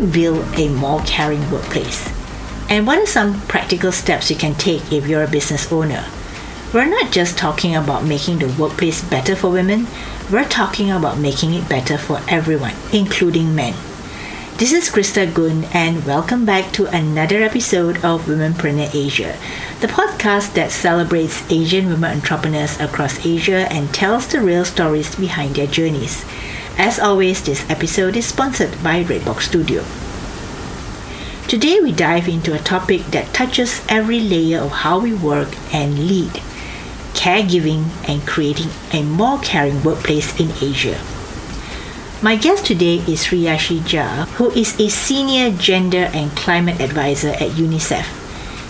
we build a more caring workplace? And what are some practical steps you can take if you're a business owner? We're not just talking about making the workplace better for women, we're talking about making it better for everyone, including men. This is Krista Gun, and welcome back to another episode of Womenpreneur Asia, the podcast that celebrates Asian women entrepreneurs across Asia and tells the real stories behind their journeys. As always, this episode is sponsored by Redbox Studio. Today we dive into a topic that touches every layer of how we work and lead: caregiving and creating a more caring workplace in Asia. My guest today is Shreyasi Jha, who is a senior gender and climate advisor at UNICEF.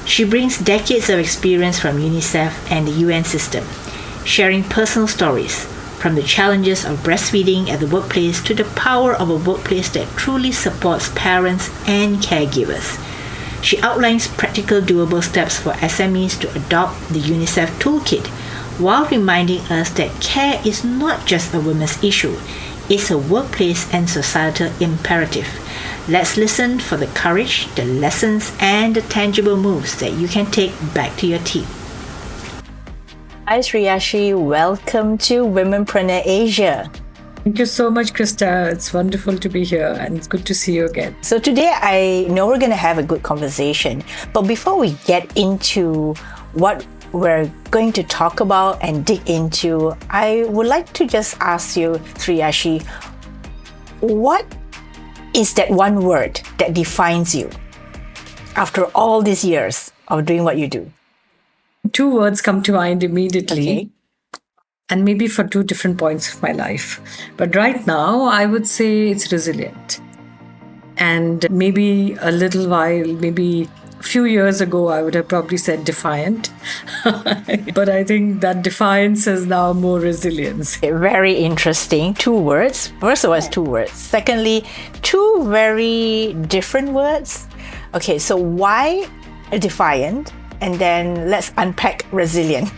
She brings decades of experience from UNICEF and the UN system, sharing personal stories, from the challenges of breastfeeding at the workplace to the power of a workplace that truly supports parents and caregivers. She outlines practical doable steps for SMEs to adopt the UNICEF toolkit, while reminding us that care is not just a women's issue, it's a workplace and societal imperative. Let's listen for the courage, the lessons, and the tangible moves that you can take back to your team. Hi Shreyasi, welcome to Womenpreneur Asia. Thank you so much, Krista. It's wonderful to be here and it's good to see you again. So today I know we're going to have a good conversation, but before we get into what we're going to talk about and dig into, I would like to just ask you, Shreyasi, what is that one word that defines you after all these years of doing what you do? Two words come to mind immediately. Okay. And maybe for two different points of my life. But right now, I would say it's resilient. And maybe a little while, maybe a few years ago, I would have probably said defiant. But I think that defiance is now more resilience. Very interesting. Two words. First of all, it's two words. Secondly, two very different words. Okay, so why defiant? And then let's unpack resilient.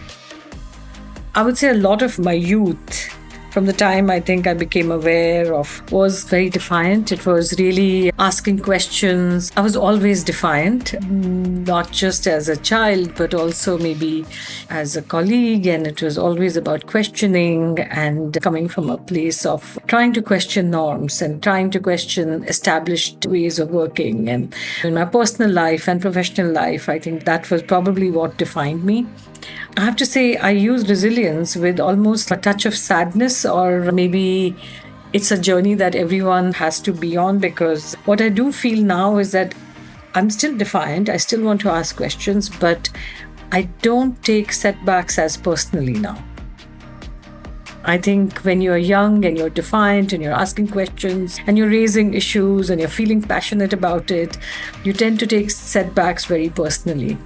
I would say a lot of my youth, from the time I think I became aware of, was very defiant. It was really asking questions. I was always defiant, not just as a child, but also maybe as a colleague. And it was always about questioning and coming from a place of trying to question norms and trying to question established ways of working. And in my personal life and professional life, I think that was probably what defined me. I have to say, I use resilience with almost a touch of sadness, or maybe it's a journey that everyone has to be on, because what I do feel now is that I'm still defiant. I still want to ask questions, but I don't take setbacks as personally now. I think when you're young and you're defiant and you're asking questions and you're raising issues and you're feeling passionate about it, you tend to take setbacks very personally.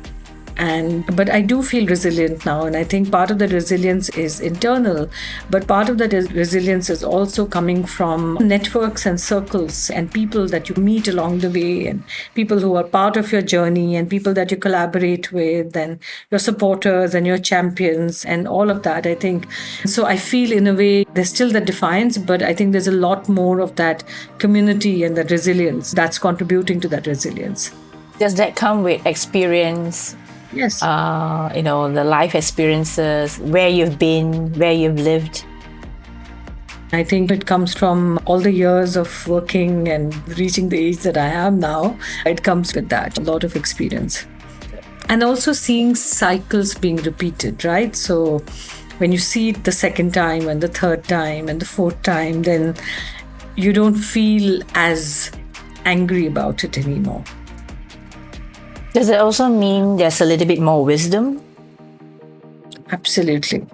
But I do feel resilient now, and I think part of the resilience is internal, but part of that resilience is also coming from networks and circles and people that you meet along the way, and people who are part of your journey, and people that you collaborate with, and your supporters and your champions and all of that, I think. So I feel in a way there's still the defiance, but I think there's a lot more of that community and that resilience that's contributing to that resilience. Does that come with experience? Yes. The life experiences, where you've been, where you've lived? I think it comes from all the years of working and reaching the age that I am now. It comes with that, a lot of experience. And also seeing cycles being repeated, right? So when you see it the second time and the third time and the fourth time, then you don't feel as angry about it anymore. Does it also mean there's a little bit more wisdom? Absolutely.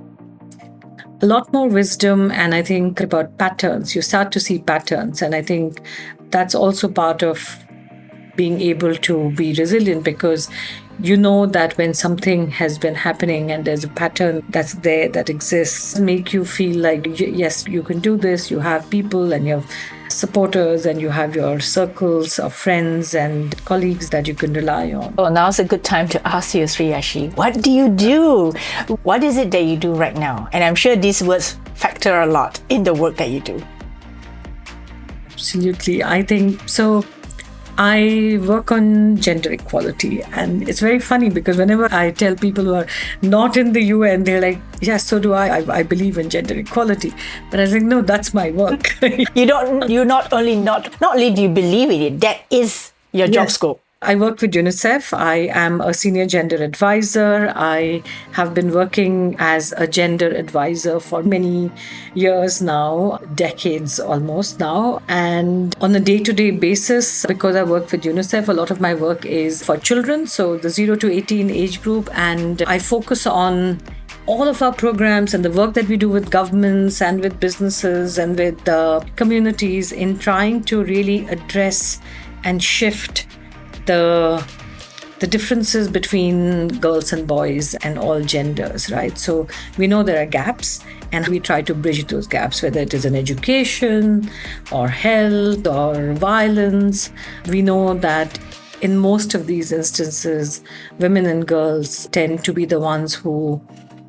A lot more wisdom, and I think about patterns. You start to see patterns, and I think that's also part of being able to be resilient, because you know that when something has been happening and there's a pattern that's there, that exists, make you feel like, yes, you can do this. You have people and you have supporters and you have your circles of friends and colleagues that you can rely on. Well, now's a good time to ask you, Shreyasi, what do you do? What is it that you do right now? And I'm sure these words factor a lot in the work that you do. Absolutely. I think so. I work on gender equality, and it's very funny because whenever I tell people who are not in the UN, they're like, "Yes, so do I. I believe in gender equality." But I was like, "No, that's my work." You not only do you believe in it, that is your job Yes. scope. I work with UNICEF. I am a senior gender advisor. I have been working as a gender advisor for many years now, decades almost now. And on a day-to-day basis, because I work with UNICEF, a lot of my work is for children, so the 0 to 18 age group. And I focus on all of our programs and the work that we do with governments and with businesses and with communities in trying to really address and shift the differences between girls and boys and all genders, right? So we know there are gaps and we try to bridge those gaps, whether it is in education or health or violence. We know that in most of these instances, women and girls tend to be the ones who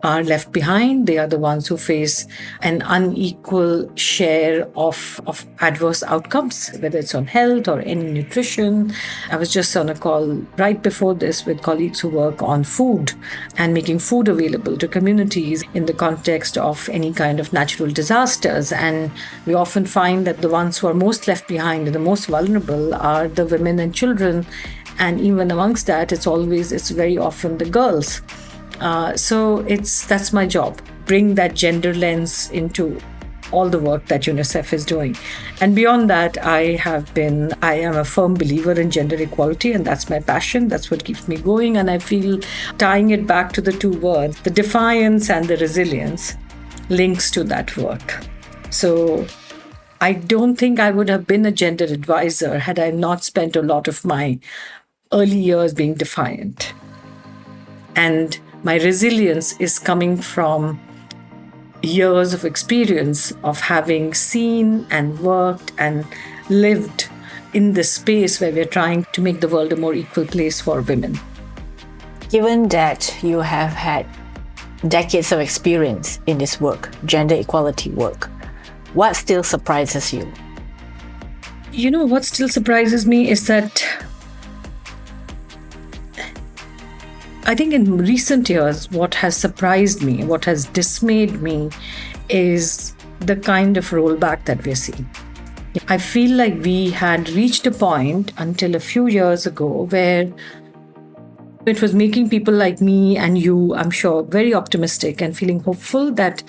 are left behind. They are the ones who face an unequal share of adverse outcomes, whether it's on health or any nutrition. I was just on a call right before this with colleagues who work on food and making food available to communities in the context of any kind of natural disasters. And we often find that the ones who are most left behind and the most vulnerable are the women and children. And even amongst that, it's very often the girls. So that's my job. Bring that gender lens into all the work that UNICEF is doing. And beyond that, I am a firm believer in gender equality, and that's my passion. That's what keeps me going. And I feel tying it back to the two words, the defiance and the resilience, links to that work. So I don't think I would have been a gender advisor had I not spent a lot of my early years being defiant. And my resilience is coming from years of experience of having seen and worked and lived in this space where we're trying to make the world a more equal place for women. Given that you have had decades of experience in this work, gender equality work, what still surprises you? You know, what still surprises me is that I think in recent years, what has surprised me, what has dismayed me is the kind of rollback that we're seeing. I feel like we had reached a point until a few years ago where it was making people like me and you, I'm sure, very optimistic and feeling hopeful that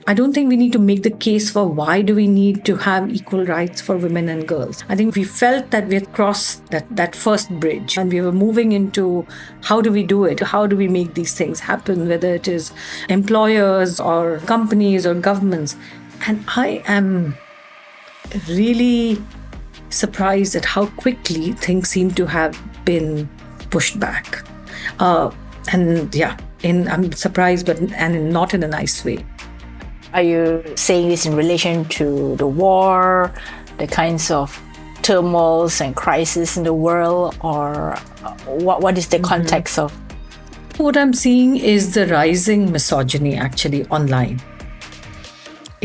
I don't think we need to make the case for why do we need to have equal rights for women and girls. I think we felt that we had crossed that first bridge and we were moving into how do we do it? How do we make these things happen, whether it is employers or companies or governments. And I am really surprised at how quickly things seem to have been pushed back. I'm surprised, but not in a nice way. Are you saying this in relation to the war, the kinds of turmoils and crises in the world, or what is the context of? What I'm seeing is the rising misogyny actually online.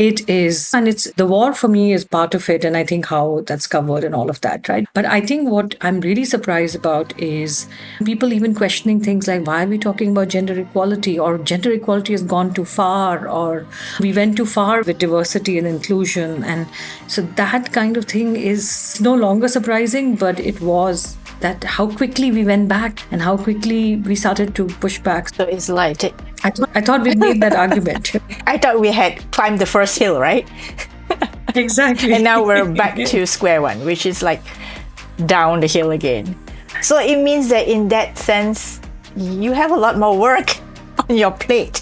It's the war for me is part of it, and I think how that's covered and all of that, right? But I think what I'm really surprised about is people even questioning things like, why are we talking about gender equality, or gender equality has gone too far, or we went too far with diversity and inclusion. And so that kind of thing is no longer surprising, but it was that how quickly we went back and how quickly we started to push back. So it's like... I thought we made that argument. I thought we had climbed the first hill, right? Exactly. And now we're back to square one, which is like down the hill again. So it means that in that sense, you have a lot more work on your plate.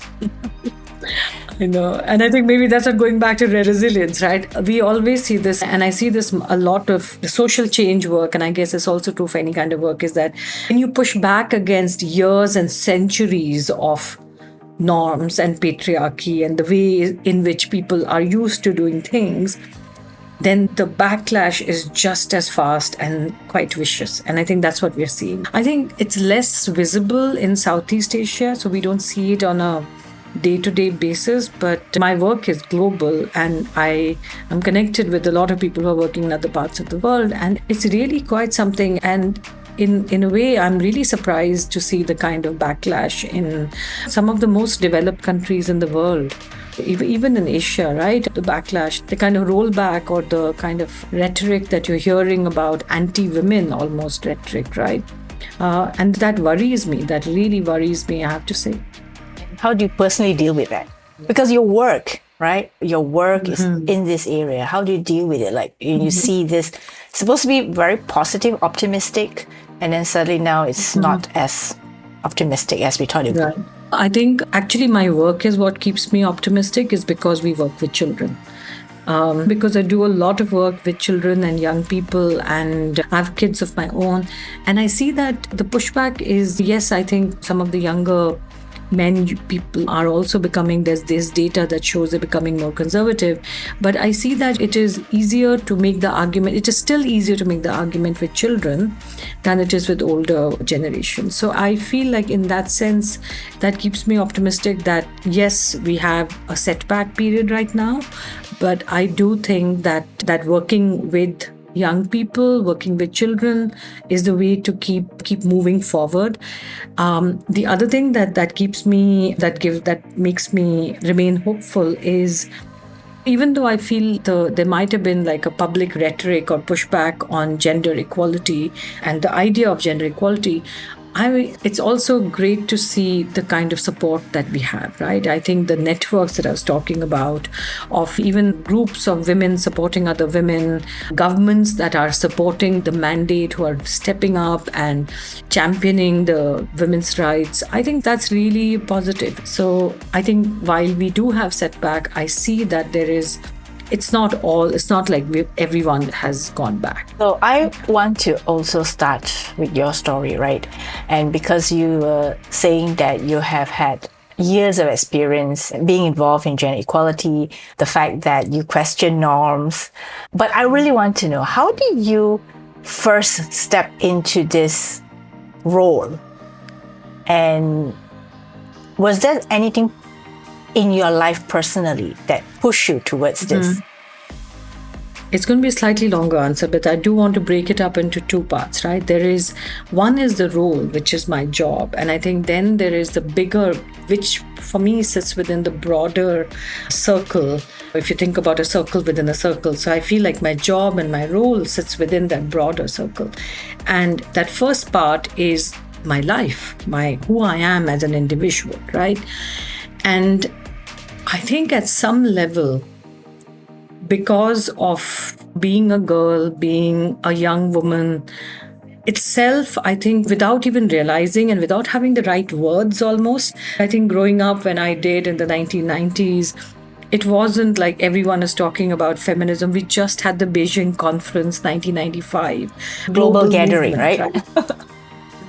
I know. And I think maybe that's what going back to resilience, right? We always see this, and I see this a lot of the social change work, and I guess it's also true for any kind of work, is that when you push back against years and centuries of norms and patriarchy and the way in which people are used to doing things, then the backlash is just as fast and quite vicious. And I think that's what we're seeing. I think it's less visible in Southeast Asia, so we don't see it on a day-to-day basis, but my work is global and I am connected with a lot of people who are working in other parts of the world, and it's really quite something. And in a way, I'm really surprised to see the kind of backlash in some of the most developed countries in the world. Even in Asia, right? The backlash, the kind of rollback or the kind of rhetoric that you're hearing about anti-women almost rhetoric, right? And that worries me. That really worries me, I have to say. How do you personally deal with that? Because your work, right? Your work is in this area. How do you deal with it? Like you see this, it's supposed to be very positive, optimistic, and then suddenly now it's not as optimistic as we thought it would. I think actually my work is what keeps me optimistic, is because we work with children. Because I do a lot of work with children and young people and I have kids of my own. And I see that the pushback is, yes, I think some of the younger people are also becoming, there's this data that shows they're becoming more conservative, but I see that it is easier to make the argument, it is still easier to make the argument with children than it is with older generations. So I feel like in that sense, that keeps me optimistic that yes, we have a setback period right now, but I do think that working with young people, working with children is the way to keep moving forward. The other thing that makes me remain hopeful is, even though I feel there might have been like a public rhetoric or pushback on gender equality and the idea of gender equality, it's also great to see the kind of support that we have, right? I think the networks that I was talking about, of even groups of women supporting other women, governments that are supporting the mandate, who are stepping up and championing the women's rights, I think that's really positive. So I think while we do have setback, I see that it's not like everyone has gone back. So I want to also start with your story, right? And because you were saying that you have had years of experience being involved in gender equality, the fact that you question norms. But I really want to know, how did you first step into this role? And was there anything in your life personally that push you towards this? It's going to be a slightly longer answer, but I do want to break it up into two parts, right? One is the role, which is my job. And I think then there is the bigger, which for me sits within the broader circle. If you think about a circle within a circle. So I feel like my job and my role sits within that broader circle. And that first part is my life, who I am as an individual, right? And I think at some level, because of being a girl, being a young woman itself, I think without even realizing and without having the right words almost, I think growing up when I did in the 1990s, it wasn't like everyone is talking about feminism. We just had the Beijing Conference 1995. Global gathering, right?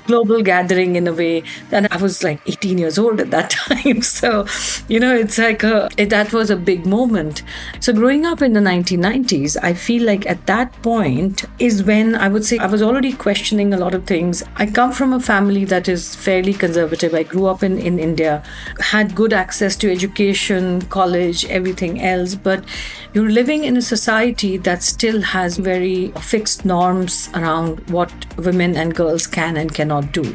Global gathering in a way. And I was like 18 years old at that time. So, it's like that was a big moment. So growing up in the 1990s, I feel like at that point is when I would say I was already questioning a lot of things. I come from a family that is fairly conservative. I grew up in India, had good access to education, college, everything else. But you're living in a society that still has very fixed norms around what women and girls can and cannot do.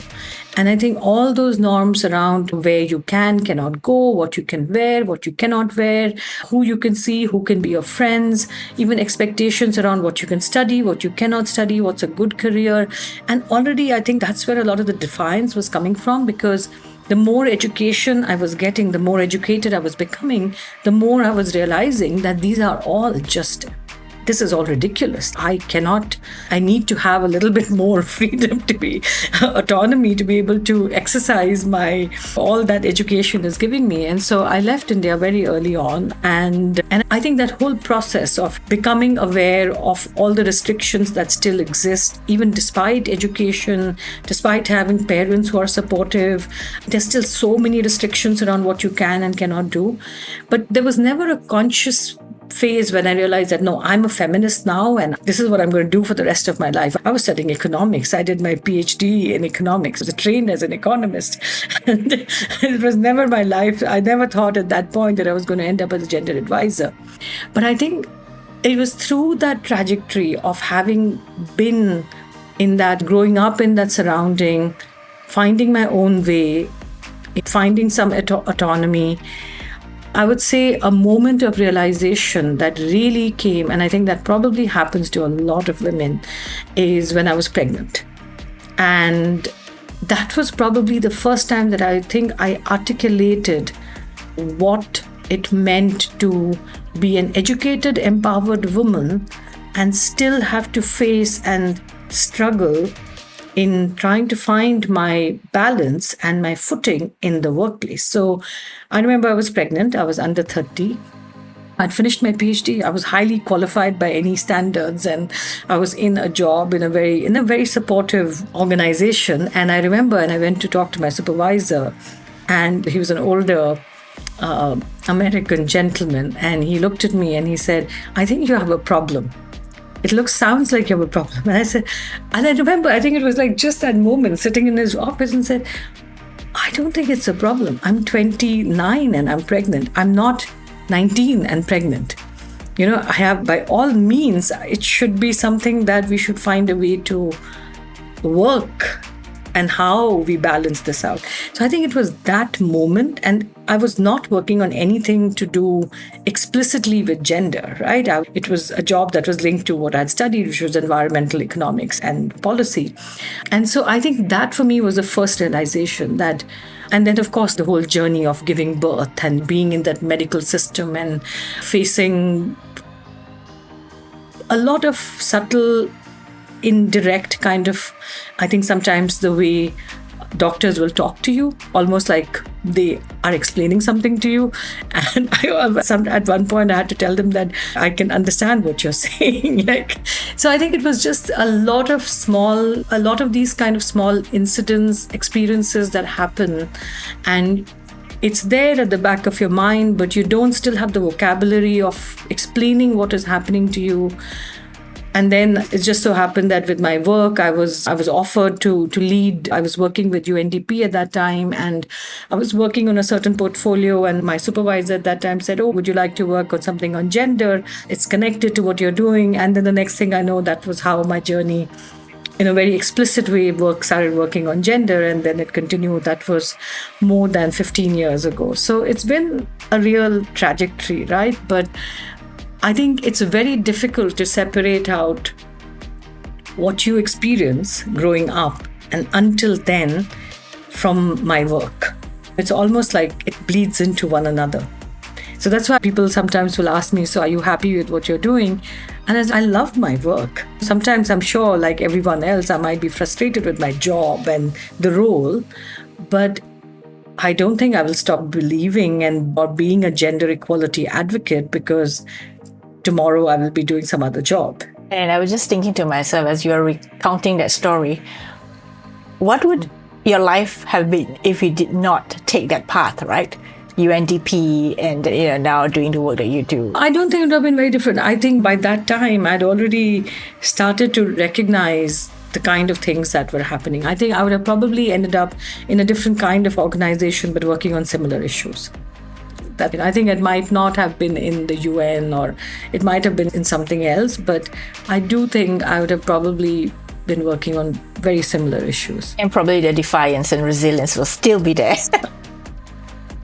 And I think all those norms around where you cannot go, what you can wear, what you cannot wear, who you can see, who can be your friends, even expectations around what you can study, what you cannot study, what's a good career. And already I think that's where a lot of the defiance was coming from, because the more education I was getting, the more educated I was becoming, the more I was realizing that these are all just, this is all ridiculous. I need to have a little bit more freedom to be, autonomy to be able to exercise all that education is giving me. And so I left India very early on. And I think that whole process of becoming aware of all the restrictions that still exist, even despite education, despite having parents who are supportive, there's still so many restrictions around what you can and cannot do. But there was never a conscious phase when I realized that, no, I'm a feminist now and this is what I'm going to do for the rest of my life. I was studying economics. I did my PhD in economics. I was trained as an economist. And it was never my life. I never thought at that point that I was going to end up as a gender advisor. But I think it was through that trajectory of having been in that, growing up in that surrounding, finding my own way, finding some autonomy, I would say a moment of realization that really came, and I think that probably happens to a lot of women, is when I was pregnant. And that was probably the first time that I think I articulated what it meant to be an educated, empowered woman and still have to face and struggle in trying to find my balance and my footing in the workplace. So I remember I was pregnant. I was under 30. I'd finished my PhD. I was highly qualified by any standards, and I was in a job in a very supportive organization. And I remember, and I went to talk to my supervisor, and he was an older American gentleman, and he looked at me and he said, "I think you have a problem. It sounds like you have a problem." And I said, and I remember, I think it was like just that moment, sitting in his office and said, "I don't think it's a problem. I'm 29 and I'm pregnant. I'm not 19 and pregnant. I have, by all means, it should be something that we should find a way to work and how we balance this out." So I think it was that moment, and I was not working on anything to do explicitly with gender, right? It was a job that was linked to what I'd studied, which was environmental economics and policy. And so I think that for me was the first realization that, and then of course the whole journey of giving birth and being in that medical system and facing a lot of subtle, indirect kind of, I think sometimes the way doctors will talk to you, almost like they are explaining something to you. And at one point I had to tell them that I can understand what you're saying. So I think it was just a lot of these kind of small incidents, experiences that happen, and it's there at the back of your mind, but you don't still have the vocabulary of explaining what is happening to you. And then it just so happened that with my work, I was offered to lead. I was working with UNDP at that time, and I was working on a certain portfolio, and my supervisor at that time said, "Oh, would you like to work on something on gender? It's connected to what you're doing." And then the next thing I know, that was how my journey, in a very explicit way, started working on gender, and then it continued. That was more than 15 years ago. So it's been a real trajectory, right? But I think it's very difficult to separate out what you experience growing up and until then from my work. It's almost like it bleeds into one another. So that's why people sometimes will ask me, "So are you happy with what you're doing?" And I love my work. Sometimes I'm sure, like everyone else, I might be frustrated with my job and the role, but I don't think I will stop believing or being a gender equality advocate because tomorrow I will be doing some other job. And I was just thinking to myself as you are recounting that story, what would your life have been if you did not take that path, right? UNDP and now doing the work that you do. I don't think it would have been very different. I think by that time I'd already started to recognize the kind of things that were happening. I think I would have probably ended up in a different kind of organization but working on similar issues. That I think it might not have been in the UN, or it might have been in something else, but I do think I would have probably been working on very similar issues. And probably the defiance and resilience will still be there.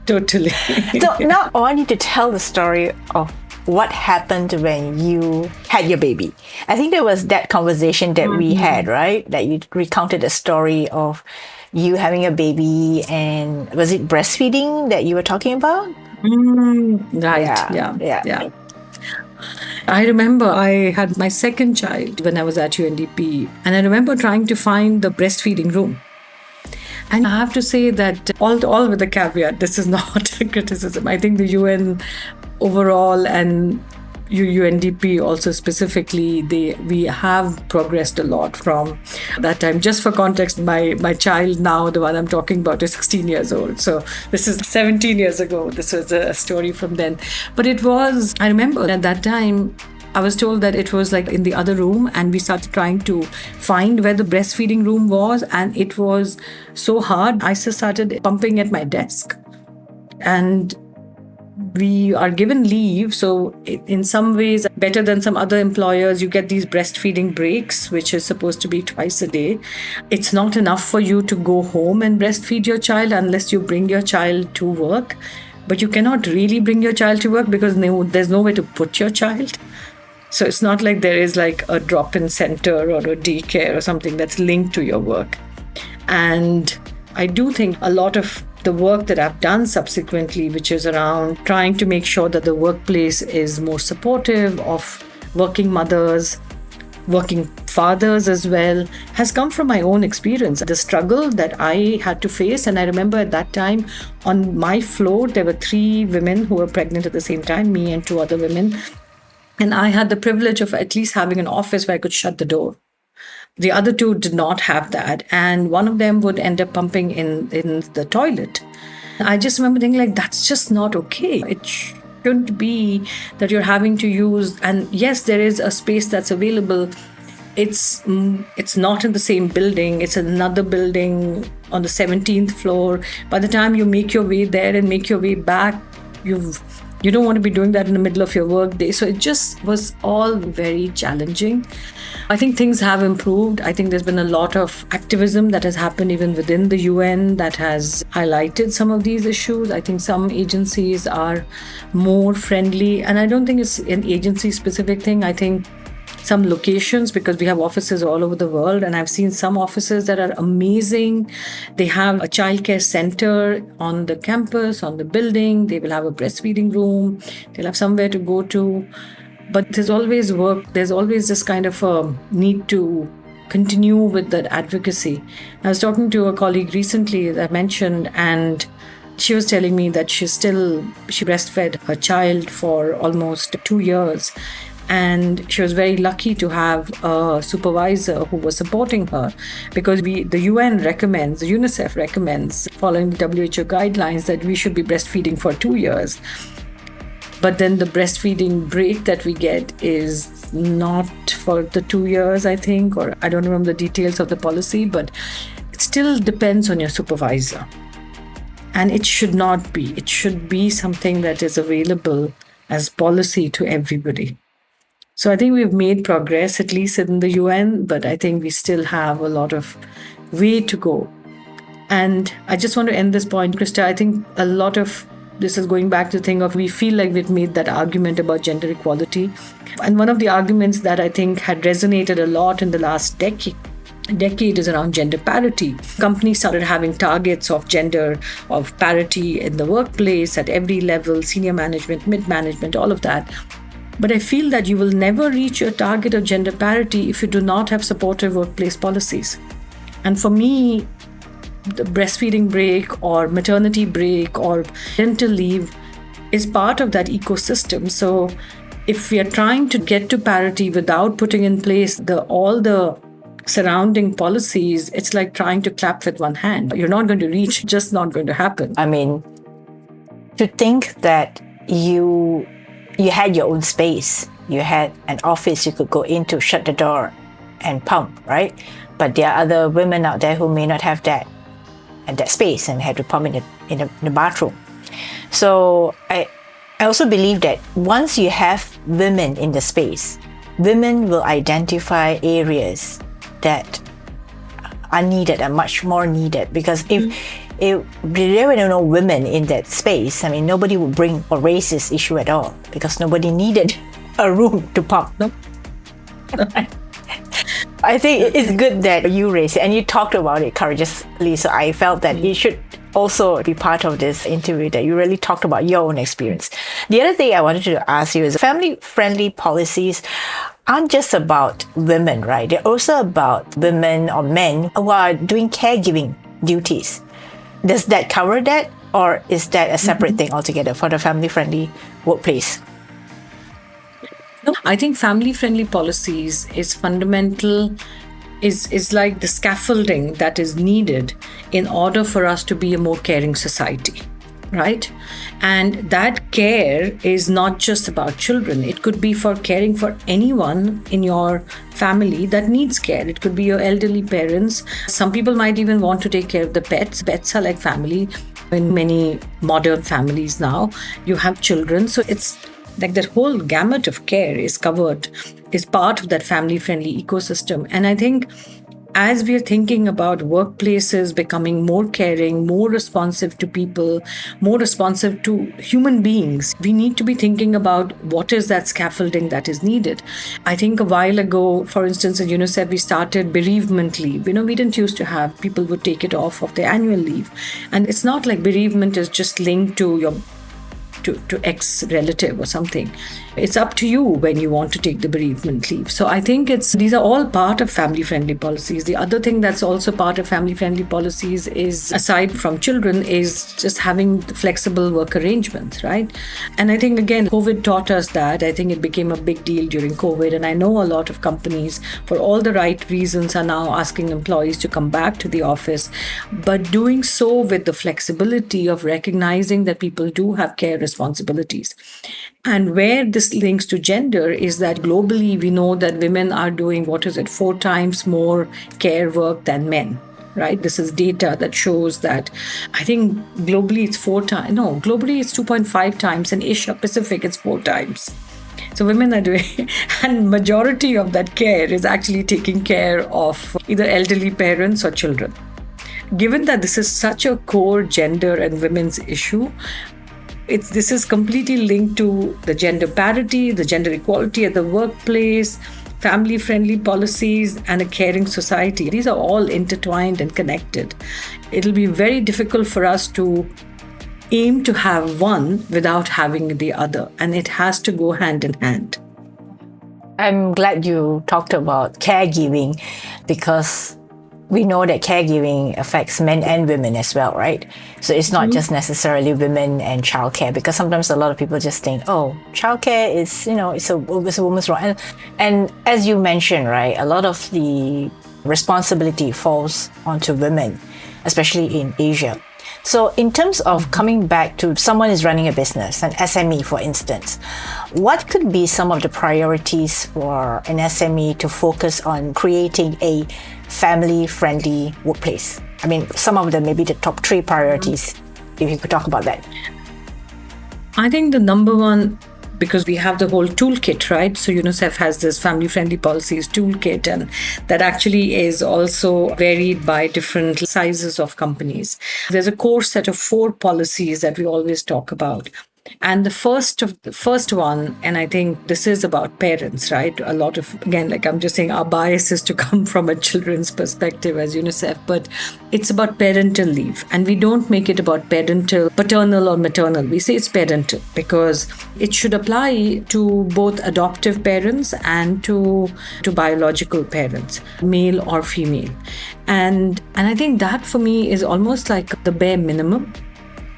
Totally. So now I want you to tell the story of what happened when you had your baby. I think there was that conversation that we had, right? That you recounted the story of you having a baby, and was it breastfeeding that you were talking about? Right. Yeah. I remember I had my second child when I was at UNDP, and I remember trying to find the breastfeeding room. And I have to say that all with a caveat, this is not a criticism. I think the UN overall and UNDP also specifically, we have progressed a lot from that time. Just for context, my child now, the one I'm talking about, is 16 years old. So this is 17 years ago. This was a story from then. But I remember at that time, I was told that it was like in the other room, and we started trying to find where the breastfeeding room was, and it was so hard. I just started pumping at my desk. And we are given leave, so in some ways better than some other employers. You get these breastfeeding breaks, which is supposed to be twice a day. It's not enough for you to go home and breastfeed your child unless you bring your child to work. But you cannot really bring your child to work because there's nowhere to put your child. So it's not like there is like a drop-in center or a daycare or something that's linked to your work. And I do think a lot of the work that I've done subsequently, which is around trying to make sure that the workplace is more supportive of working mothers, working fathers as well, has come from my own experience. The struggle that I had to face, and I remember at that time on my floor, there were 3 women who were pregnant at the same time, me and 2 other women. And I had the privilege of at least having an office where I could shut the door. The other 2 did not have that. And one of them would end up pumping in the toilet. I just remember thinking, like, that's just not okay. It shouldn't be that you're having to use, and yes, there is a space that's available. It's not in the same building. It's another building on the 17th floor. By the time you make your way there and make your way back, you don't want to be doing that in the middle of your work day. So it just was all very challenging. I think things have improved. I think there's been a lot of activism that has happened even within the UN that has highlighted some of these issues. I think some agencies are more friendly, and I don't think it's an agency-specific thing. I think some locations, because we have offices all over the world, and I've seen some offices that are amazing. They have a childcare center on the campus, on the building. They will have a breastfeeding room. They'll have somewhere to go to. But there's always work. There's always this kind of a need to continue with that advocacy. I was talking to a colleague recently, as I mentioned, and she was telling me that she breastfed her child for almost 2 years. And she was very lucky to have a supervisor who was supporting her, because the UNICEF recommends, following the WHO guidelines, that we should be breastfeeding for 2 years. But then the breastfeeding break that we get is not for the 2 years, I think, or I don't remember the details of the policy, but it still depends on your supervisor. And it should not be. It should be something that is available as policy to everybody. So I think we've made progress, at least in the UN, but I think we still have a lot of way to go. And I just want to end this point, Krista. I think a lot of this is going back to the thing of, we feel like we've made that argument about gender equality. And one of the arguments that I think had resonated a lot in the last decade is around gender parity. Companies started having targets of parity in the workplace at every level, senior management, mid-management, all of that. But I feel that you will never reach your target of gender parity if you do not have supportive workplace policies. And for me, the breastfeeding break or maternity break or parental leave is part of that ecosystem. So if we are trying to get to parity without putting in place all the surrounding policies, it's like trying to clap with one hand. You're not going to reach, just not going to happen. I mean, to think that you had your own space, you had an office you could go into, shut the door and pump, right? But there are other women out there who may not have that space and had to pump in the bathroom. So I also believe that once you have women in the space, women will identify areas that are needed and much more needed, because if there were no women in that space, I mean, nobody would bring or raise this issue at all, because nobody needed a room to pump. Nope. I think it's good that you raised it and you talked about it courageously. So I felt that it should also be part of this interview, that you really talked about your own experience. The other thing I wanted to ask you is, family-friendly policies aren't just about women, right? They're also about women or men who are doing caregiving duties. Does that cover that, or is that a separate thing altogether for the family-friendly workplace? I think family-friendly policies is fundamental, is like the scaffolding that is needed in order for us to be a more caring society, right? And that care is not just about children. It could be for caring for anyone in your family that needs care. It could be your elderly parents. Some people might even want to take care of the pets. Pets are like family in many modern families now. You have children. So it's like that whole gamut of care is covered, is part of that family-friendly ecosystem. And I think as we are thinking about workplaces becoming more caring, more responsive to people, more responsive to human beings, we need to be thinking about what is that scaffolding that is needed. I think a while ago, for instance, at UNICEF, we started bereavement leave. We didn't used to have, people would take it off of their annual leave. And it's not like bereavement is just linked to your to ex-relative or something. It's up to you when you want to take the bereavement leave. So I think these are all part of family-friendly policies. The other thing that's also part of family-friendly policies is, aside from children, is just having flexible work arrangements, right? And I think, again, COVID taught us that. I think it became a big deal during COVID. And I know a lot of companies, for all the right reasons, are now asking employees to come back to the office, but doing so with the flexibility of recognizing that people do have care responsibilities. And where this links to gender is that globally we know that women are doing, 4 times more care work than men, right? This is data that shows that. I think globally it's 4 times. No, globally it's 2.5 times. In Asia Pacific, it's 4 times. So women are doing, and majority of that care is actually taking care of either elderly parents or children. Given that this is such a core gender and women's issue, this is completely linked to the gender parity, the gender equality at the workplace, family-friendly policies, and a caring society. These are all intertwined and connected. It'll be very difficult for us to aim to have one without having the other, and it has to go hand in hand. I'm glad you talked about caregiving, because we know that caregiving affects men and women as well, right? So it's not just necessarily women and childcare, because sometimes a lot of people just think, oh, childcare is, it's a woman's role. And as you mentioned, right, a lot of the responsibility falls onto women, especially in Asia. So in terms of coming back to someone is running a business, an SME, for instance, what could be some of the priorities for an SME to focus on creating a family-friendly workplace? I mean, some of them, maybe the top 3 priorities, if you could talk about that. I think the number one, because we have the whole toolkit, right? So UNICEF has this family-friendly policies toolkit, and that actually is also varied by different sizes of companies. There's a core set of 4 policies that we always talk about. And the first one, and I think this is about parents, right? A lot of, again, like I'm just saying, our bias is to come from a children's perspective as UNICEF, but it's about parental leave. And we don't make it about paternal or maternal. We say it's parental because it should apply to both adoptive parents and to biological parents, male or female. And I think that for me is almost like the bare minimum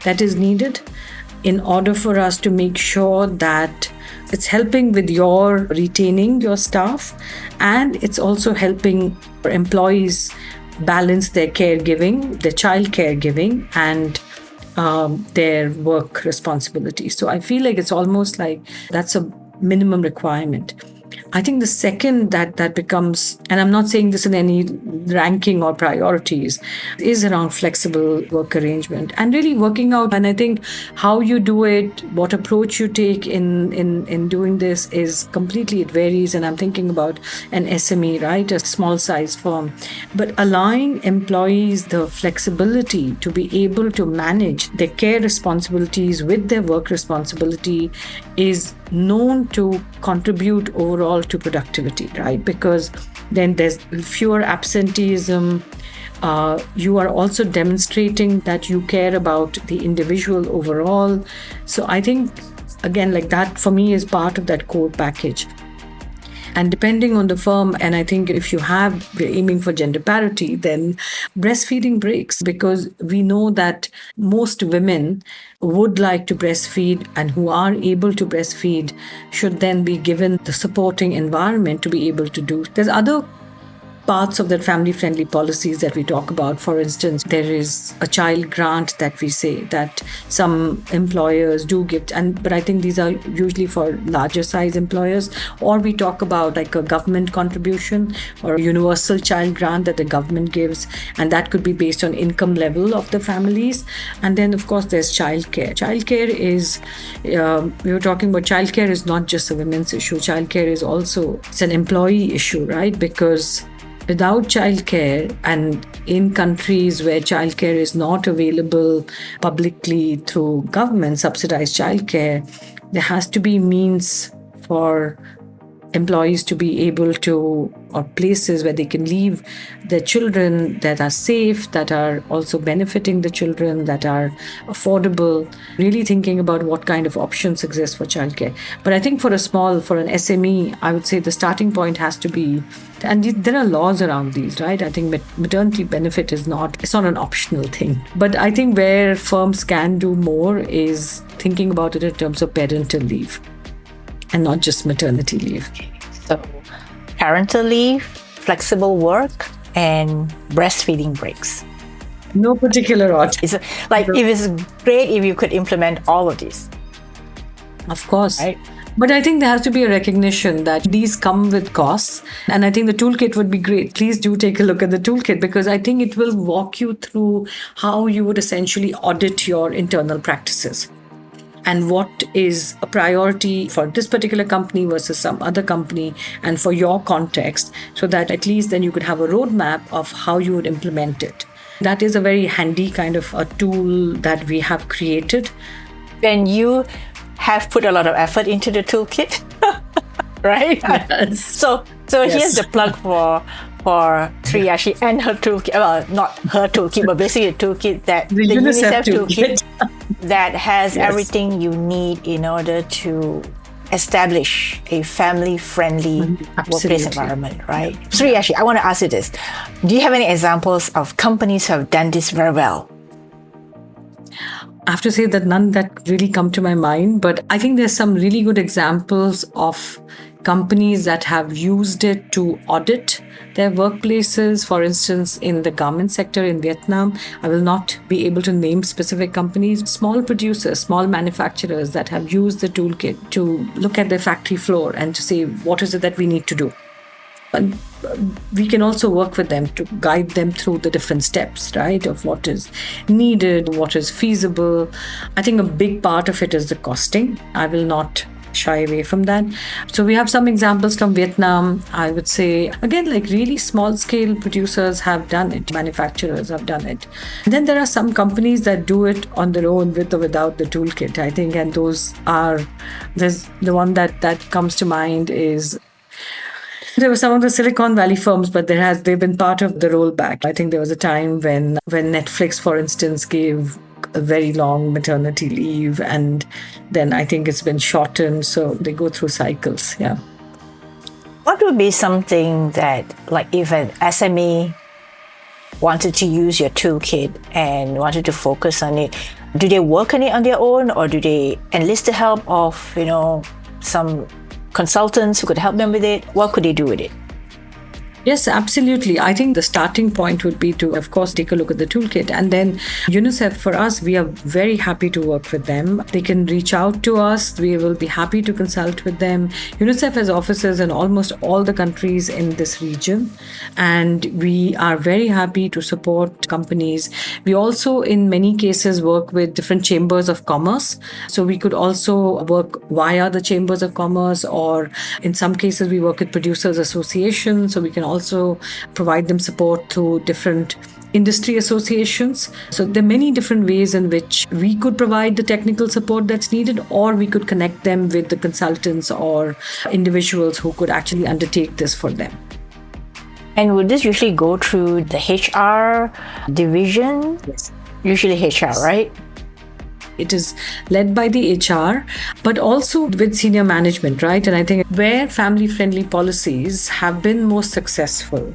that is needed in order for us to make sure that it's helping with your retaining your staff, and it's also helping employees balance their caregiving, their child caregiving, and their work responsibilities. So I feel like it's almost like that's a minimum requirement. I think the second that becomes, and I'm not saying this in any ranking or priorities, is around flexible work arrangement and really working out. And I think how you do it, what approach you take in doing this is completely, it varies. And I'm thinking about an SME, right? A small size firm. But allowing employees the flexibility to be able to manage their care responsibilities with their work responsibility is known to contribute overall to productivity, right? Because then there's fewer absenteeism. You are also demonstrating that you care about the individual overall. So I think, again, like that for me is part of that core package. And depending on the firm, and I think if we're aiming for gender parity, then breastfeeding breaks, because we know that most women would like to breastfeed and who are able to breastfeed should then be given the supporting environment to be able to do. There's other parts of the family-friendly policies that we talk about. For instance, there is a child grant that we say that some employers do give, but I think these are usually for larger size employers. Or we talk about like a government contribution or a universal child grant that the government gives, and that could be based on income level of the families. And then, of course, there's childcare. Childcare is, we were talking about childcare is not just a women's issue. Childcare is also, it's an employee issue, right? Because without childcare, and in countries where childcare is not available publicly through government subsidized childcare, there has to be means for employees to be able to, or places where they can leave their children that are safe, that are also benefiting the children, that are affordable, really thinking about what kind of options exist for childcare. But I think for an SME, I would say the starting point has to be, and there are laws around these, right? I think maternity benefit it's not an optional thing. But I think where firms can do more is thinking about it in terms of parental leave and not just maternity leave. So parental leave, flexible work, and breastfeeding breaks. No particular order. If it's great if you could implement all of these. Of course. Right? But I think there has to be a recognition that these come with costs. And I think the toolkit would be great. Please do take a look at the toolkit, because I think it will walk you through how you would essentially audit your internal practices and what is a priority for this particular company versus some other company and for your context, so that at least then you could have a roadmap of how you would implement it. That is a very handy kind of a tool that we have created. And you have put a lot of effort into the toolkit, right? Yes. So here's the plug for Shreyasi and her toolkit. Well, not her toolkit, but basically a toolkit that the UNICEF toolkit that has everything you need in order to establish a family-friendly workplace environment, right? Shreyasi, I want to ask you this. Do you have any examples of companies who have done this very well? I have to say that none that really come to my mind, but I think there's some really good examples of companies that have used it to audit their workplaces. For instance, in the garment sector in Vietnam, I will not be able to name specific companies, small producers, small manufacturers that have used the toolkit to look at their factory floor and to say, what is it that we need to do? And we can also work with them to guide them through the different steps, right, of what is needed, what is feasible. I think a big part of it is the costing. I will not shy away from that. So we have some examples from Vietnam. I would say, again, like really small scale producers have done it, manufacturers have done it. And then there are some companies that do it on their own with or without the toolkit, I think. And there's the one that comes to mind is, there were some of the Silicon Valley firms, but they've been part of the rollback. I think there was a time when Netflix, for instance, gave a very long maternity leave, and then I think it's been shortened. So they go through cycles. Yeah. What would be something that, like, if an SME wanted to use your toolkit and wanted to focus on it, do they work on it on their own, or do they enlist the help of, some consultants who could help them with it? What could they do with it? Yes, absolutely. I think the starting point would be to, of course, take a look at the toolkit. And then UNICEF, for us, we are very happy to work with them. They can reach out to us. We will be happy to consult with them. UNICEF has offices in almost all the countries in this region. And we are very happy to support companies. We also, in many cases, work with different chambers of commerce. So we could also work via the chambers of commerce, or in some cases, we work with producers associations. So we can also provide them support through different industry associations. So there are many different ways in which we could provide the technical support that's needed, or we could connect them with the consultants or individuals who could actually undertake this for them. And would this usually go through the HR division? Yes. Usually HR, right? It is led by the HR, but also with senior management, right? And I think where family-friendly policies have been most successful,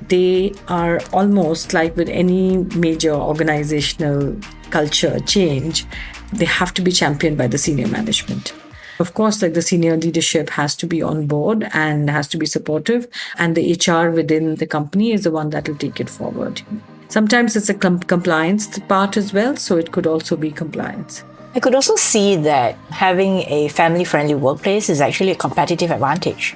they are almost like with any major organizational culture change, they have to be championed by the senior management. Of course, like the senior leadership has to be on board and has to be supportive, and the HR within the company is the one that will take it forward. Sometimes it's a compliance part as well, so it could also be compliance. I could also see that having a family-friendly workplace is actually a competitive advantage.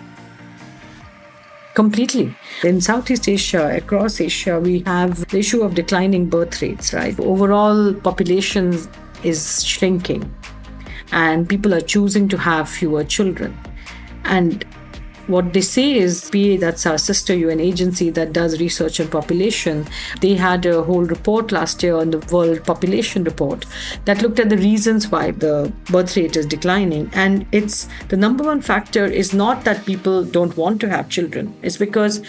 Completely. In Southeast Asia, across Asia, we have the issue of declining birth rates, right? Overall population is shrinking and people are choosing to have fewer children. And what they say is, PA, that's our sister UN agency that does research on population, they had a whole report last year on the World Population Report that looked at the reasons why the birth rate is declining. And it's the number one factor is not that people don't want to have children. It's because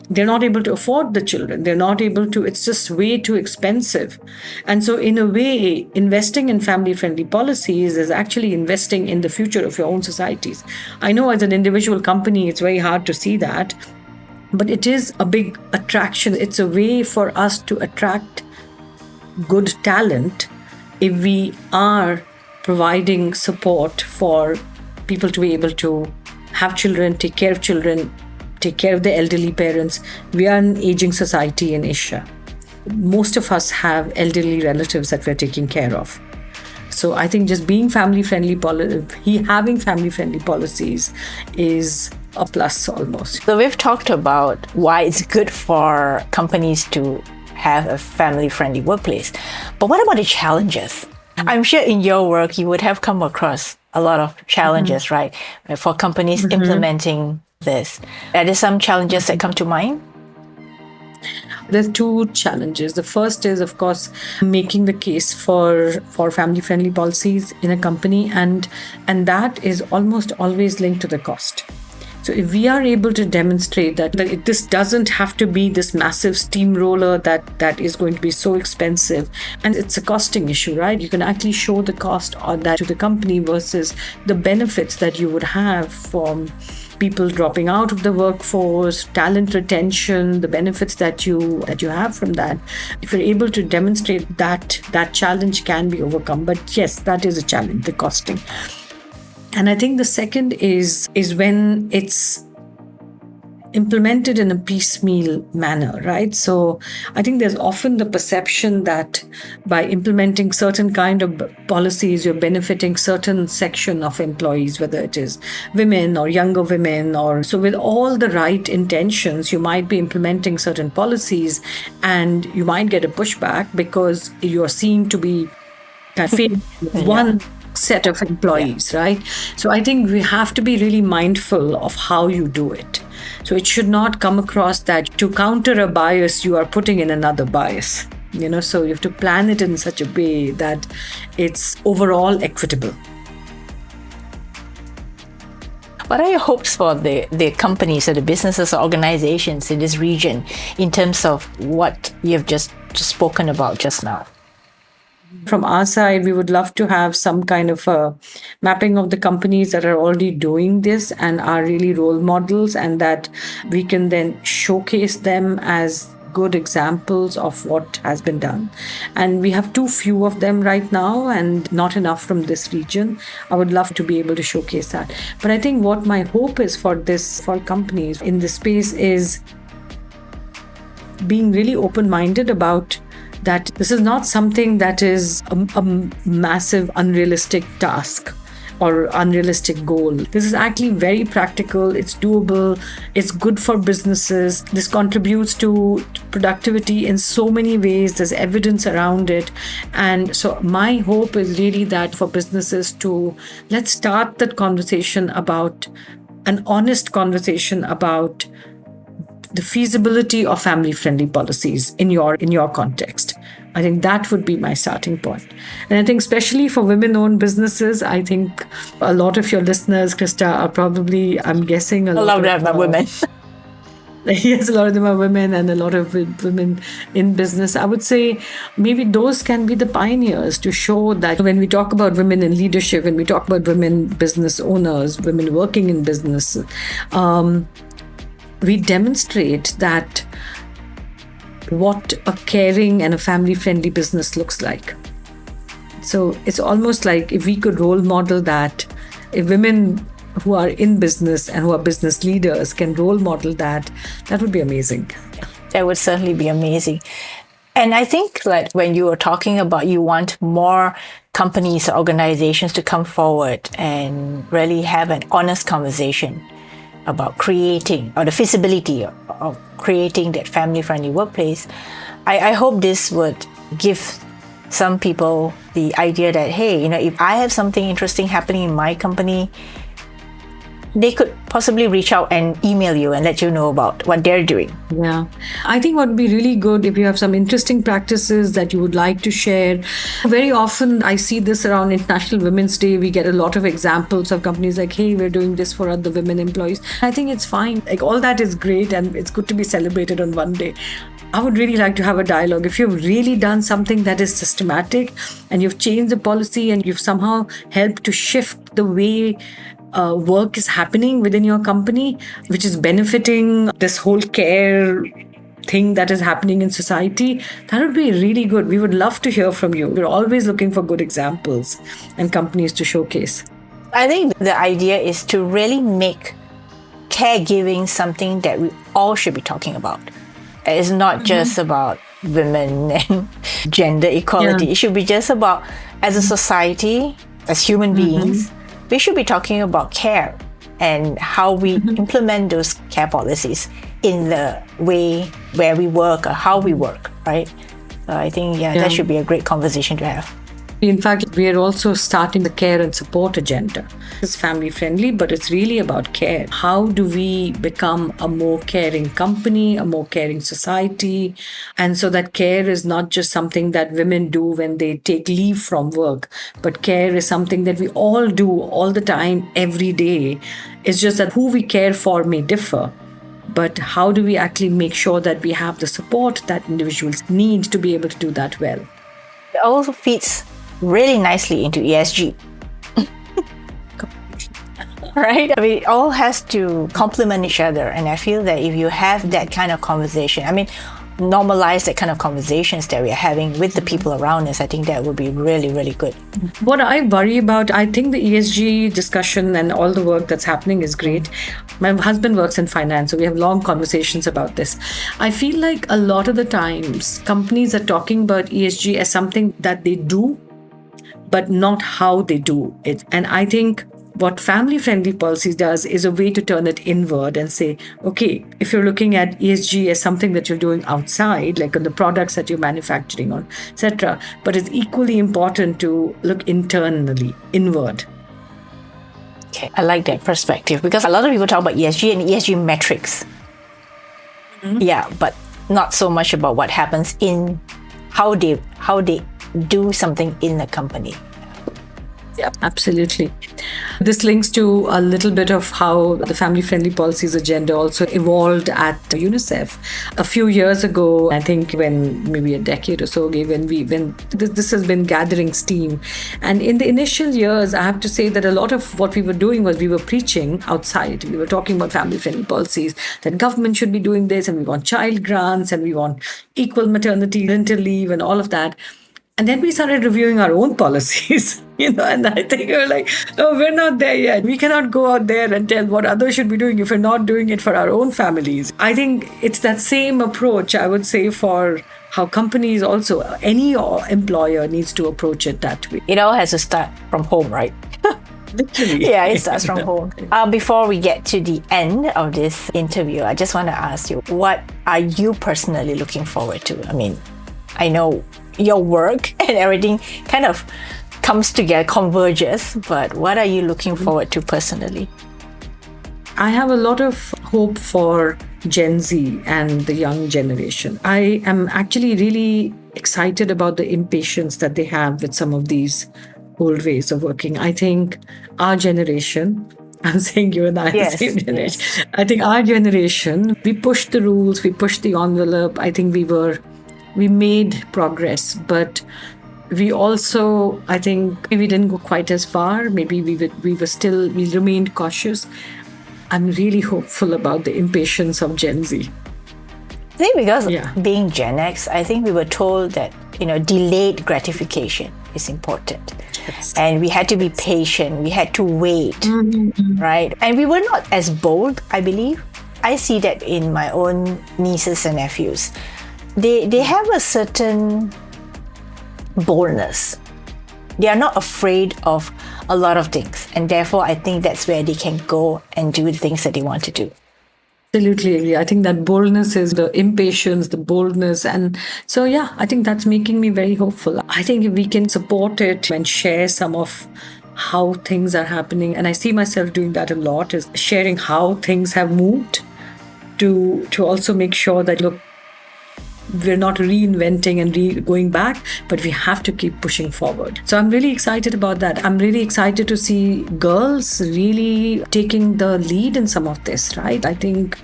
they're not able to afford the children. They're not able to, it's just way too expensive. And so in a way, investing in family-friendly policies is actually investing in the future of your own societies. I know as an individual company, it's very hard to see that, but it is a big attraction. It's a way for us to attract good talent if we are providing support for people to be able to have children, take care of children, take care of the elderly parents. We are an aging society in Asia. Most of us have elderly relatives that we're taking care of. So I think just being family-friendly, having family-friendly policies is a plus almost. So we've talked about why it's good for companies to have a family-friendly workplace. But what about the challenges? I'm sure in your work, you would have come across a lot of challenges, right? For companies implementing this. Are there some challenges that come to mind? There's two challenges. The first is, of course, making the case for family-friendly policies in a company, and that is almost always linked to the cost. So if we are able to demonstrate that this doesn't have to be this massive steamroller that is going to be so expensive, and it's a costing issue, right? You can actually show the cost on that to the company versus the benefits that you would have from people dropping out of the workforce, talent retention, the benefits that you have from that. If you're able to demonstrate that challenge can be overcome. But yes, that is a challenge, the costing. And I think the second is when it's implemented in a piecemeal manner, right? So I think there's often the perception that by implementing certain kind of policies, you're benefiting certain section of employees, whether it is women or younger women, or so with all the right intentions, you might be implementing certain policies and you might get a pushback because you're seen to be favoring one set of employees, right? So I think we have to be really mindful of how you do it. So it should not come across that to counter a bias, you are putting in another bias. So you have to plan it in such a way that it's overall equitable. What are your hopes for the companies or the businesses or organizations in this region in terms of what you've just spoken about just now? From our side, we would love to have some kind of a mapping of the companies that are already doing this and are really role models, and that we can then showcase them as good examples of what has been done. And we have too few of them right now and not enough from this region. I would love to be able to showcase that. But I think what my hope is for companies in this space is being really open-minded about that this is not something that is a massive unrealistic task or unrealistic goal. This is actually very practical, it's doable, it's good for businesses. This contributes to productivity in so many ways. There's evidence around it. And so my hope is really that for businesses to let's start that conversation about an honest conversation about the feasibility of family-friendly policies in your context. I think that would be my starting point. And I think especially for women-owned businesses, I think a lot of your listeners, Krista, are probably, I'm guessing, a lot of women. Yes, a lot of them are women and a lot of women in business. I would say maybe those can be the pioneers to show that when we talk about women in leadership, when we talk about women business owners, women working in business, we demonstrate that what a caring and a family-friendly business looks like. So it's almost like if we could role model that, if women who are in business and who are business leaders can role model that, that would be amazing. That would certainly be amazing. And I think that when you were talking about you want more companies or organizations to come forward and really have an honest conversation about creating, or the feasibility of creating that family-friendly workplace, I hope this would give some people the idea that, hey, if I have something interesting happening in my company, they could possibly reach out and email you and let you know about what they're doing. Yeah. I think what would be really good if you have some interesting practices that you would like to share. Very often I see this around International Women's Day. We get a lot of examples of companies like, hey, we're doing this for other women employees. I think it's fine. Like, all that is great and it's good to be celebrated on one day. I would really like to have a dialogue. If you've really done something that is systematic and you've changed the policy and you've somehow helped to shift the way work is happening within your company, which is benefiting this whole care thing that is happening in society, that would be really good. We would love to hear from you. We're always looking for good examples and companies to showcase. I think the idea is to really make caregiving something that we all should be talking about. It's not just about women and gender equality. Yeah. It should be just about, as a society, as human beings, we should be talking about care and how we implement those care policies in the way where we work or how we work, right? So I think, that should be a great conversation to have. In fact, we are also starting the care and support agenda. It's family friendly, but it's really about care. How do we become a more caring company, a more caring society? And so that care is not just something that women do when they take leave from work, but care is something that we all do all the time, every day. It's just that who we care for may differ. But how do we actually make sure that we have the support that individuals need to be able to do that well? It also fits really nicely into ESG. Right? I mean, it all has to complement each other. And I feel that if you have that kind of conversation, normalize that kind of conversations that we're having with the people around us, I think that would be really, really good. What I worry about, I think the ESG discussion and all the work that's happening is great. My husband works in finance, so we have long conversations about this. I feel like a lot of the times companies are talking about ESG as something that they do, but not how they do it. And I think what family-friendly policies does is a way to turn it inward and say, okay, if you're looking at ESG as something that you're doing outside, like on the products that you're manufacturing on, etc., but it's equally important to look internally, inward. Okay, I like that perspective because a lot of people talk about ESG and ESG metrics. Yeah, but not so much about what happens in how they do something in the company. Yeah, absolutely. This links to a little bit of how the family-friendly policies agenda also evolved at UNICEF. A few years ago, I think maybe a decade or so ago, when this has been gathering steam. And in the initial years, I have to say that a lot of what we were doing was we were preaching outside. We were talking about family-friendly policies, that government should be doing this, and we want child grants, and we want equal maternity, parental leave, and all of that. And then we started reviewing our own policies, and I think we were like, no, we're not there yet. We cannot go out there and tell what others should be doing if we're not doing it for our own families. I think it's that same approach, I would say, for how companies also, any employer needs to approach it that way. It all has to start from home, right? Literally. Yeah, it starts from home. Before we get to the end of this interview, I just want to ask you, what are you personally looking forward to? I know your work and everything kind of comes together, converges, but what are you looking forward to personally? I have a lot of hope for Gen Z and the young generation. I am actually really excited about the impatience that they have with some of these old ways of working. I think our generation I'm saying you and I are the Yes, same generation. yes. I think our generation, we pushed the rules, we pushed the envelope. I think we made progress, but we also, I think we didn't go quite as far. Maybe we remained cautious. I'm really hopeful about the impatience of Gen Z. I think because Yeah. being Gen X, I think we were told that, delayed gratification is important. Yes. And we had to be patient. We had to wait, right? And we were not as bold, I believe. I see that in my own nieces and nephews. They have a certain boldness. They are not afraid of a lot of things. And therefore, I think that's where they can go and do the things that they want to do. Absolutely agree. I think that boldness is the impatience, the boldness. And so, yeah, I think that's making me very hopeful. I think if we can support it and share some of how things are happening, and I see myself doing that a lot, is sharing how things have moved to also make sure that, look, we're not reinventing and going back, but we have to keep pushing forward. So I'm really excited about that. I'm really excited to see girls really taking the lead in some of this, right? I think,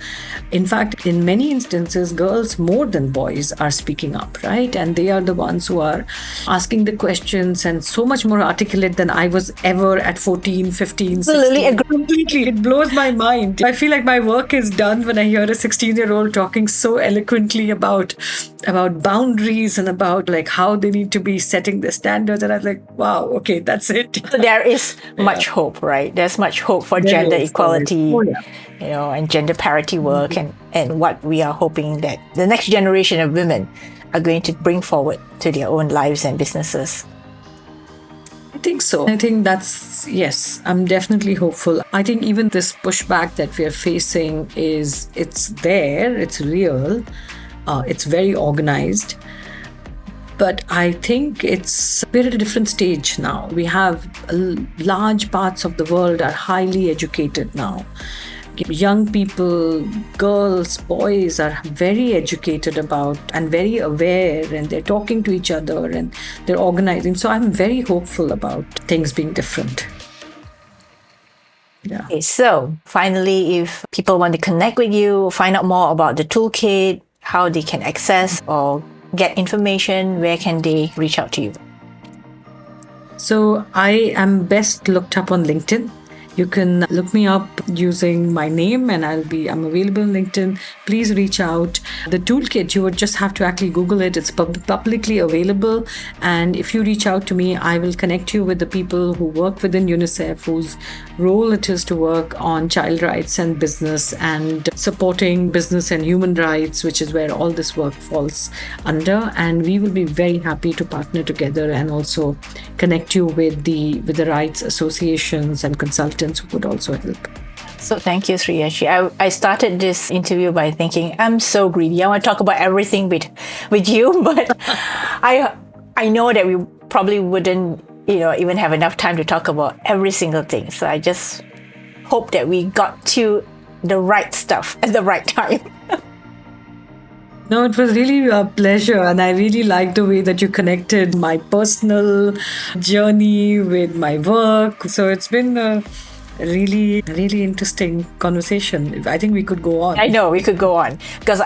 in fact, in many instances, girls more than boys are speaking up, right? And they are the ones who are asking the questions and so much more articulate than I was ever at 14, 15, Absolutely 16. agree. Completely. It blows my mind. I feel like my work is done when I hear a 16-year-old talking so eloquently about boundaries and about like how they need to be setting the standards. And I was like, wow, okay, that's it. So there is much hope, right? There's much hope for gender equality, and gender parity work, and what we are hoping that the next generation of women are going to bring forward to their own lives and businesses. I think so. I think yes, I'm definitely hopeful. I think even this pushback that we are facing it's there, it's real. It's very organized, but I think we're at a different stage now. We have large parts of the world are highly educated now. Young people, girls, boys are very educated about and very aware, and they're talking to each other and they're organizing. So I'm very hopeful about things being different. Yeah. Okay, so finally, if people want to connect with you, find out more about the toolkit, how they can access or get information, where can they reach out to you? So I am best looked up on LinkedIn. You can look me up using my name and I'm available on LinkedIn. Please reach out. The toolkit, you would just have to actually Google it. It's publicly available. And if you reach out to me, I will connect you with the people who work within UNICEF, whose role it is to work on child rights and business and supporting business and human rights, which is where all this work falls under. And we will be very happy to partner together and also connect you with the rights associations and consultants who could also help. So thank you, Shreyasi. I started this interview by thinking, I'm so greedy. I want to talk about everything with you, but I know that we probably wouldn't, even have enough time to talk about every single thing. So I just hope that we got to the right stuff at the right time. No, it was really a pleasure, and I really liked the way that you connected my personal journey with my work. So it's been a really, really interesting conversation. I think we could go on. I know we could go on, because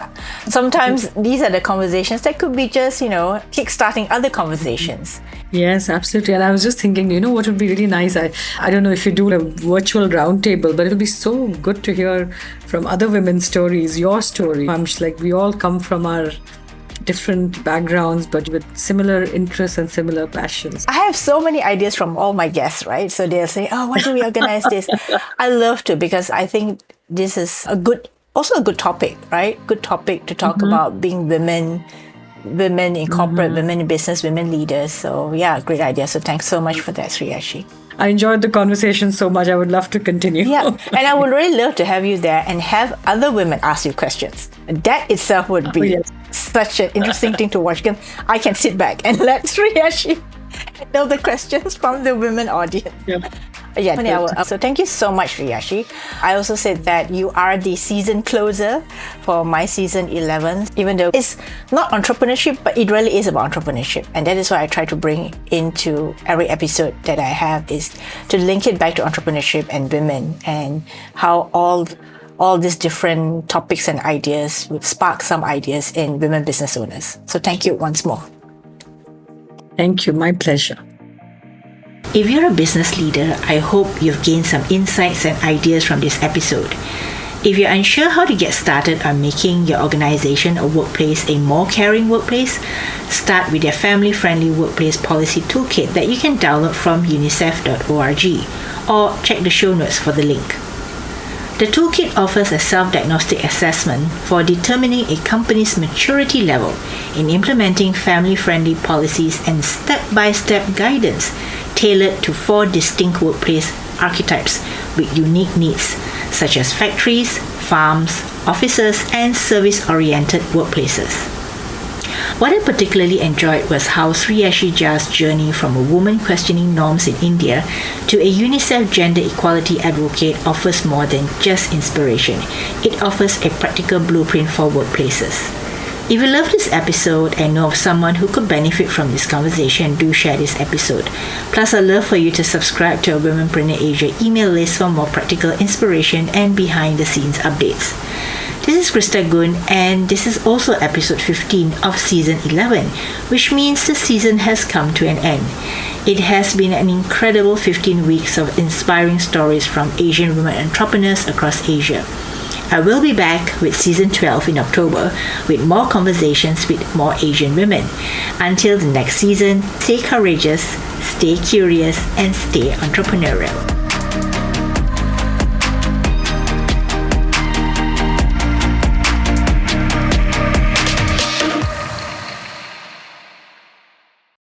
sometimes these are the conversations that could be just, kickstarting other conversations. Yes, absolutely. And I was just thinking, what would be really nice? I don't know if you do a virtual roundtable, but it'll be so good to hear from other women's stories, your story. I'm just like, we all come from our different backgrounds, but with similar interests and similar passions. I have so many ideas from all my guests, right? So they'll say, oh, why don't we organize this? I love to, because I think this is also a good topic, right? Good topic to talk about being women in corporate, women in business, women leaders. So yeah, great idea. So thanks so much for that, Shreyasi. I enjoyed the conversation so much. I would love to continue. Yeah, and I would really love to have you there and have other women ask you questions. That itself would be such an interesting thing to watch. I can sit back and let Shreyasi handle the questions from the women audience. Yeah. Yeah, 20 hour. So thank you so much, Shreyasi. I also said that you are the season closer for my season 11, even though it's not entrepreneurship, but it really is about entrepreneurship. And that is what I try to bring into every episode that I have, is to link it back to entrepreneurship and women, and how all these different topics and ideas would spark some ideas in women business owners. So thank you once more. Thank you. My pleasure. If you're a business leader, I hope you've gained some insights and ideas from this episode. If you're unsure how to get started on making your organization or workplace a more caring workplace, start with their family-friendly workplace policy toolkit that you can download from unicef.org, or check the show notes for the link. The toolkit offers a self-diagnostic assessment for determining a company's maturity level in implementing family-friendly policies and step-by-step guidance tailored to 4 distinct workplace archetypes with unique needs, such as factories, farms, offices, and service-oriented workplaces. What I particularly enjoyed was how Shreyasi Jha's journey from a woman questioning norms in India to a UNICEF gender equality advocate offers more than just inspiration. It offers a practical blueprint for workplaces. If you love this episode and know of someone who could benefit from this conversation, do share this episode. Plus, I'd love for you to subscribe to our Womenpreneur Asia email list for more practical inspiration and behind-the-scenes updates. This is Krista Gun, and this is also episode 15 of season 11, which means the season has come to an end. It has been an incredible 15 weeks of inspiring stories from Asian women entrepreneurs across Asia. I will be back with season 12 in October with more conversations with more Asian women. Until the next season, stay courageous, stay curious, and stay entrepreneurial.